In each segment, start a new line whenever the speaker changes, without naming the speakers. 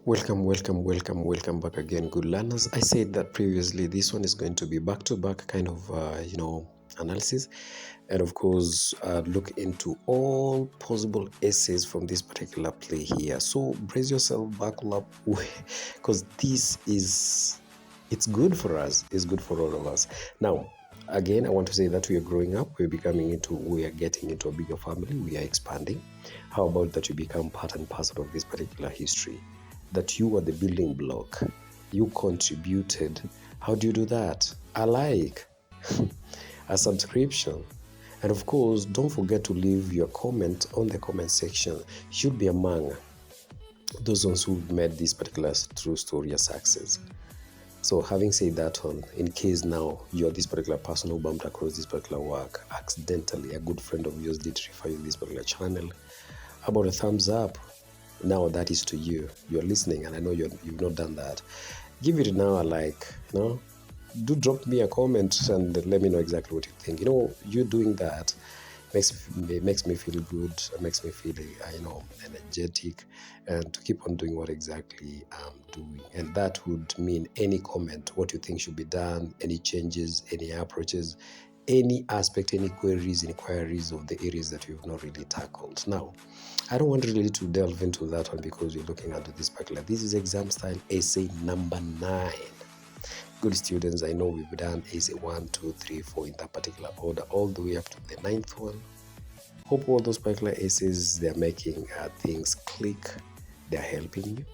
Welcome back again, good learners. I said that previously. This one is going to be back-to-back kind of, analysis, and of course, look into all possible essays from this particular play here. So brace yourself, buckle up, because it's good for us. It's good for all of us. Now, again, I want to say that we are growing up. We are getting into a bigger family. We are expanding. How about that you become part and parcel of this particular history? That you are the building block. You contributed. How do you do that? A like, a subscription. And of course, don't forget to leave your comment on the comment section. You should be among those ones who've made this particular true story a success. So having said that one, in case now you're this particular person who bumped across this particular work, accidentally a good friend of yours did refer you to this particular channel, how about a thumbs up? Now that is to you. You're listening, and I know you've not done that. Give it now a like. Do drop me a comment and let me know exactly what you think. You doing that makes me feel good. It makes me feel energetic, and to keep on doing what exactly I'm doing. And that would mean any comment, what you think should be done, any changes, any approaches, any aspect, any inquiries of the areas that you've not really tackled. Now, I don't want really to delve into that one because you're looking at this particular. This is exam style essay number 9. Good students, I know we've done essay 1, 2, 3, 4 in that particular order, all the way up to the 9th one. Hope all those particular essays, they're making things click, they're helping you.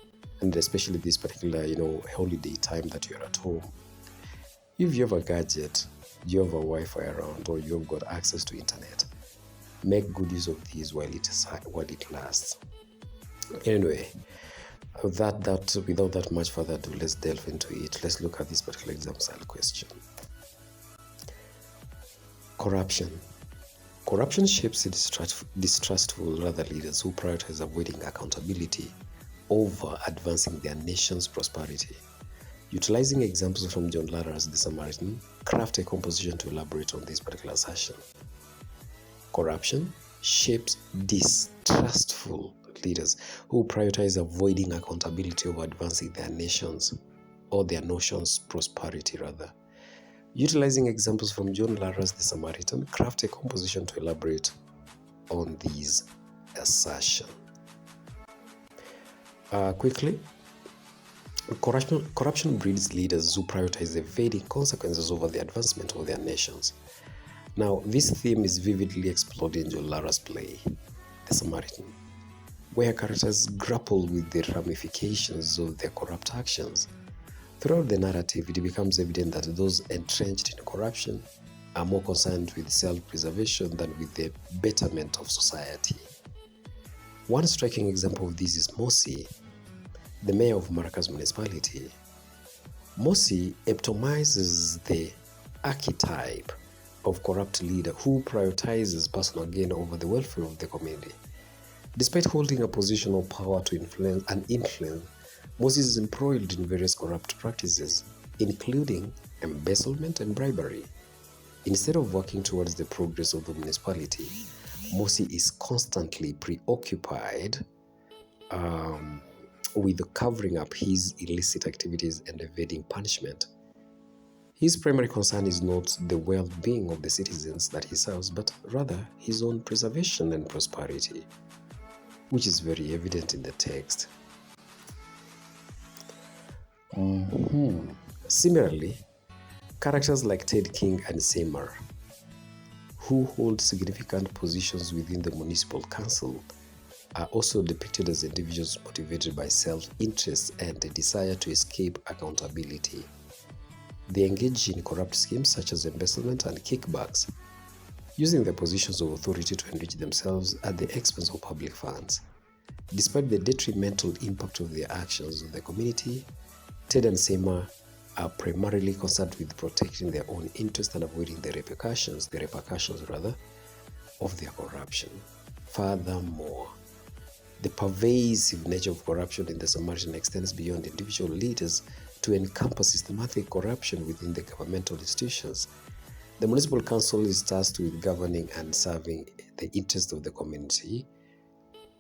And especially this particular, holiday time that you're at home. If you have a gadget, you have a Wi-Fi around, or you've got access to internet, make good use of these while it lasts. Anyway, without that much further ado, let's delve into it. Let's look at this particular exam style question. Corruption shapes distrustful leaders who prioritize avoiding accountability over advancing their nation's prosperity. Utilizing examples from John Lara's The Samaritan, craft a composition to elaborate on this particular assertion. Corruption shapes distrustful leaders who prioritize avoiding accountability over advancing their nation's or their notion's prosperity rather. Utilizing examples from John Lara's The Samaritan, craft a composition to elaborate on these assertions. Quickly, corruption breeds leaders who prioritize evading consequences over the advancement of their nations. Now, this theme is vividly explored in John Lara's play, The Samaritan, where characters grapple with the ramifications of their corrupt actions. Throughout the narrative, it becomes evident that those entrenched in corruption are more concerned with self-preservation than with the betterment of society. One striking example of this is Mosi, the mayor of Maracas municipality. Mosi epitomizes the archetype of corrupt leader who prioritizes personal gain over the welfare of the community. Despite holding a position of power to influence, Mosi is embroiled in various corrupt practices, including embezzlement and bribery. Instead of working towards the progress of the municipality, Mosi is constantly preoccupied with covering up his illicit activities and evading punishment. His primary concern is not the well-being of the citizens that he serves, but rather his own preservation and prosperity, which is very evident in the text. Similarly, characters like Ted King and Seymour, who hold significant positions within the municipal council, are also depicted as individuals motivated by self-interest and a desire to escape accountability. They engage in corrupt schemes such as embezzlement and kickbacks, using their positions of authority to enrich themselves at the expense of public funds. Despite the detrimental impact of their actions on the community, Ted and Seymour are primarily concerned with protecting their own interest and avoiding the repercussions of their corruption. Furthermore, the pervasive nature of corruption in the Samaritan extends beyond individual leaders to encompass systematic corruption within the governmental institutions. The municipal council is tasked with governing and serving the interests of the community,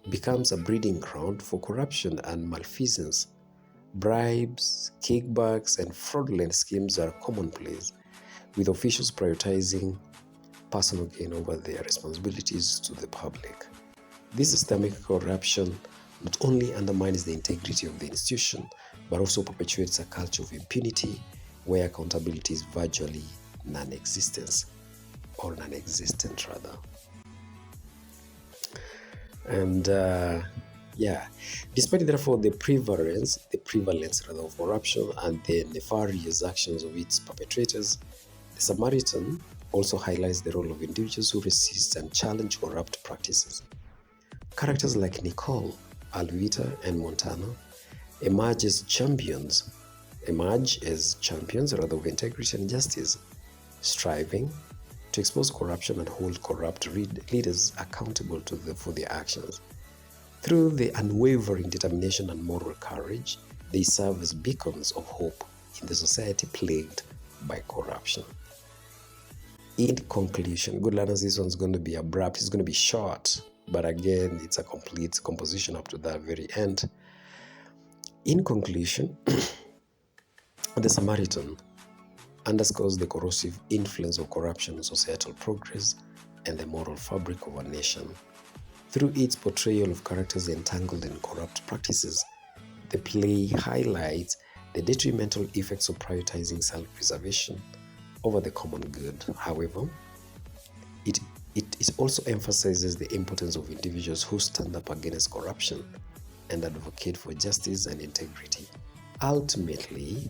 becomes a breeding ground for corruption and malfeasance Bribes, kickbacks, and fraudulent schemes are commonplace, with officials prioritizing personal gain over their responsibilities to the public. This systemic corruption not only undermines the integrity of the institution, but also perpetuates a culture of impunity where accountability is virtually non-existent rather. And despite therefore the prevalence rather of corruption and the nefarious actions of its perpetrators, the Samaritan also highlights the role of individuals who resist and challenge corrupt practices. Characters like Nicole, Alvita, and Montana emerge as champions rather of integrity and justice, striving to expose corruption and hold corrupt leaders accountable for their actions. Through the unwavering determination and moral courage, they serve as beacons of hope in the society plagued by corruption. In conclusion, good learners, this one's going to be abrupt, it's going to be short, but again, it's a complete composition up to that very end. In conclusion, the Samaritan underscores the corrosive influence of corruption on societal progress and the moral fabric of a nation. Through its portrayal of characters entangled in corrupt practices, the play highlights the detrimental effects of prioritizing self-preservation over the common good. However, it also emphasizes the importance of individuals who stand up against corruption and advocate for justice and integrity. Ultimately,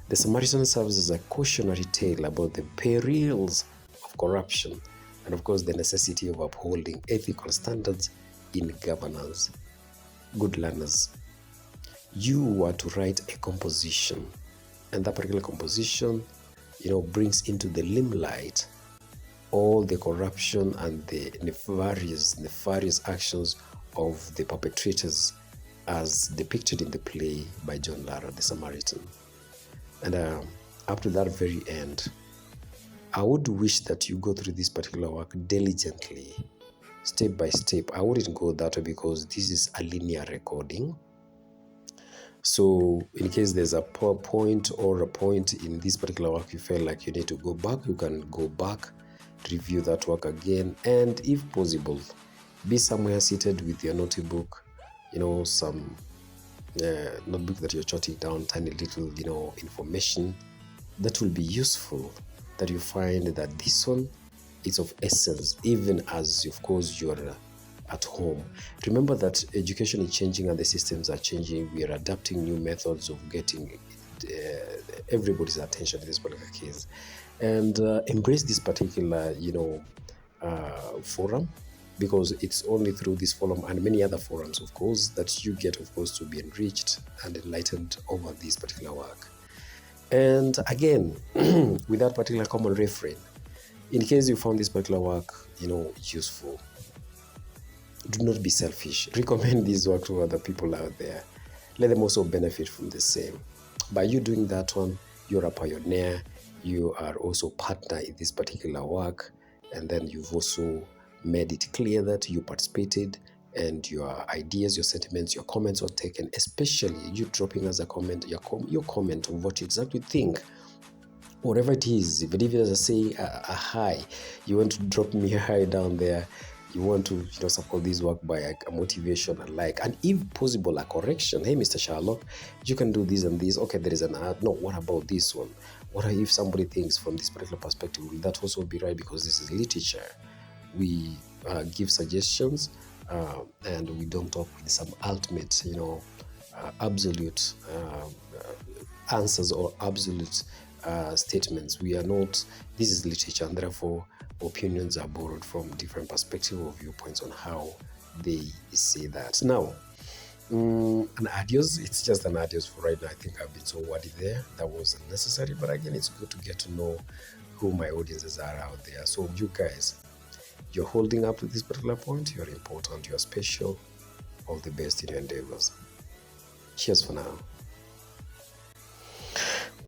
the Samaritan serves as a cautionary tale about the perils of corruption and, of course, the necessity of upholding ethical standards in governance. Good learners, you were to write a composition, and that particular composition, brings into the limelight all the corruption and the nefarious actions of the perpetrators as depicted in the play by John Lara, The Samaritan. And up to that very end, I would wish that you go through this particular work diligently, step by step. I wouldn't go that way because this is a linear recording. So in case there's a point in this particular work you feel like you need to go back, you can go back, review that work again, and if possible, be somewhere seated with your notebook, some notebook that you're jotting down tiny little, information that will be useful, that you find that this one is of essence, even as, of course, you're at home. Remember that education is changing and the systems are changing. We are adapting new methods of getting everybody's attention in this particular case. And embrace this particular, forum, because it's only through this forum and many other forums, of course, that you get, of course, to be enriched and enlightened over this particular work. And again, with that particular common refrain, in case you found this particular work, useful, do not be selfish. Recommend this work to other people out there. Let them also benefit from the same. By you doing that one, you're a pioneer. You are also partner in this particular work. And then you've also made it clear that you participated and your ideas, your sentiments, your comments were taken, especially you dropping us a comment, your comment of what you exactly think. Whatever it is, even if it is a hi, you want to drop me a hi down there. You want to support this work by a motivation and if possible a correction. Hey, Mr. Sherlock, you can do this and this. Okay, there is an ad. No, what about this one? What if somebody thinks from this particular perspective? Will that also be right? Because this is literature. We give suggestions and we don't talk with some ultimate, absolute answers or absolute statements. We are not. This is literature, and therefore opinions are borrowed from different perspectives or viewpoints on how they say that. Now, an adios, it's just an adios for right now. I think I've been so wordy there. That wasn't necessary, but again, it's good to get to know who my audiences are out there. So you guys, you're holding up to this particular point. You're important. You're special. All the best in your endeavors. Cheers for now.